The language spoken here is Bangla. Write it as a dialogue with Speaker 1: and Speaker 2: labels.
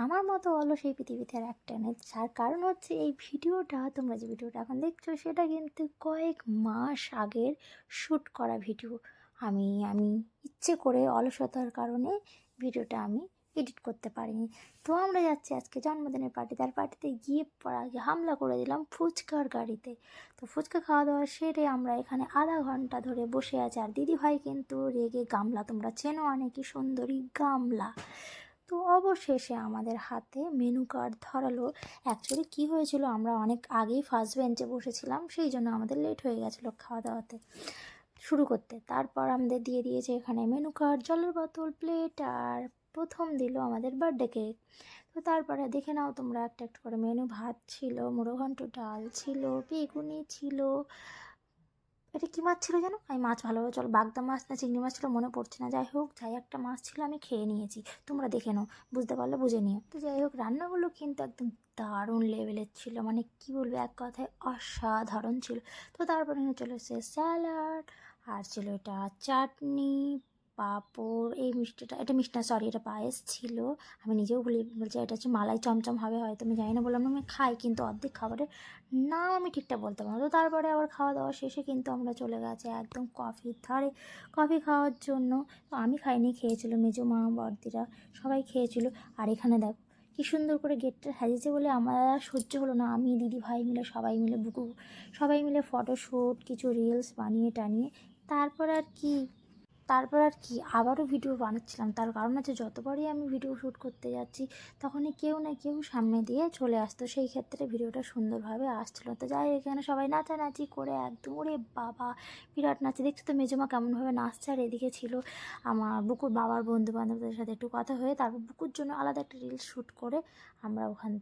Speaker 1: আমার মতো অলস এই পৃথিবীতে আর একটা নেই। যার কারণ হচ্ছে এই ভিডিওটা, তোমরা যে ভিডিওটা এখন দেখছো সেটা কিন্তু কয়েক মাস আগের শ্যুট করা ভিডিও। আমি ইচ্ছে করে অলসতার কারণে ভিডিওটা আমি এডিট করতে পারিনি। তো আমরা যাচ্ছি আজকে জন্মদিনের পার্টিতে, আর পার্টিতে গিয়ে আগে হামলা করে দিলাম ফুচকার গাড়িতে। তো ফুচকা খাওয়া দাওয়া সেরে আমরা এখানে আধা ঘন্টা ধরে বসে আছি, আর দিদিভাই কিন্তু রেগে গামলা, তোমরা চেনো অনেকই সুন্দরী গামলা। তো অবশেষে আমাদের হাতে মেনু কার্ড ধরালো। অ্যাকচুয়ালি কী হয়েছিল, আমরা অনেক আগেই ফার্স্ট বেঞ্চে বসেছিলাম, সেই জন্য আমাদের লেট হয়ে গেছিলো খাওয়া দাওয়াতে শুরু করতে। তারপর আমাদের দিয়ে দিয়েছে এখানে মেনু কার্ড, জলের বোতল, প্লেট, আর প্রথম দিল আমাদের বার্থডে কেক। তো তারপরে দেখে নাও তোমরা একটা একটা করে মেনু। ভাত ছিল, মুড়ো ঘন্ট, ডাল ছিল, বেগুনি ছিল, এটা কী মাছ ছিল যেন, আমি মাছ ভালোভাবে, চলো বাগদা মাছ না চিংড়ি মাছ ছিল মনে পড়ছে না, যাই হোক যাই একটা মাছ ছিল, আমি খেয়ে নিয়েছি, তোমরা দেখে নাও, বুঝতে পারলে বুঝে নিও। তো যাই হোক রান্নাগুলো কিন্তু একদম দারুণ লেভেলের ছিল, মানে কী বলবো, এক কথায় অসাধারণ ছিল। তো তারপরে চলে এসেছে স্যালাড, আর ছিল এটা চাটনি, পাঁপড়, এই মিষ্টিটা, এটা মিষ্টি না সরি, এটা পায়েস ছিল। আমি নিজেও বলছি এটা হচ্ছে মালাই চমচম হবে হয়তো, আমি জানি না, বললাম না আমি খাই, কিন্তু অর্ধেক খাবারের নাম আমি ঠিকঠাক বলতে পারবো না। তো তারপরে আবার খাওয়া দাওয়া শেষে কিন্তু আমরা চলে গেছি একদম কফির ধারে কফি খাওয়ার জন্য। তো আমি খাইনি, খেয়েছিল মেজো মা, বড়দিরা, সবাই খেয়েছিল। আর এখানে দেখো কী সুন্দর করে গেটটা সাজিয়েছে বলে আমার আর সহ্য হলো না, আমি দিদি ভাই মিলে সবাই মিলে বুকু সবাই মিলে ফটোশ্যুট, কিছু রিলস বানিয়ে টানিয়ে তারপর আর কি আবারও ভিডিও বানাচ্ছিলাম। তার কারণ হচ্ছে যতবারই আমি ভিডিও শ্যুট করতে যাচ্ছি তখনই কেউ না কেউ সামনে দিয়ে চলে আসতো, সেই ক্ষেত্রে ভিডিওটা সুন্দরভাবে আসছিলো। তো যাই এখানে সবাই নাচানাচি করে একদম, ওরে বাবা বিরাট নাচে, দেখছো তো মেজমা কেমনভাবে নাচছে। আর এদিকে ছিল আমার বুকুর বাবার বন্ধু বান্ধবদের সাথে একটু কথা হয়ে, তারপর বুকুর জন্য আলাদা একটা রিলস শ্যুট করে আমরা ওখান থেকে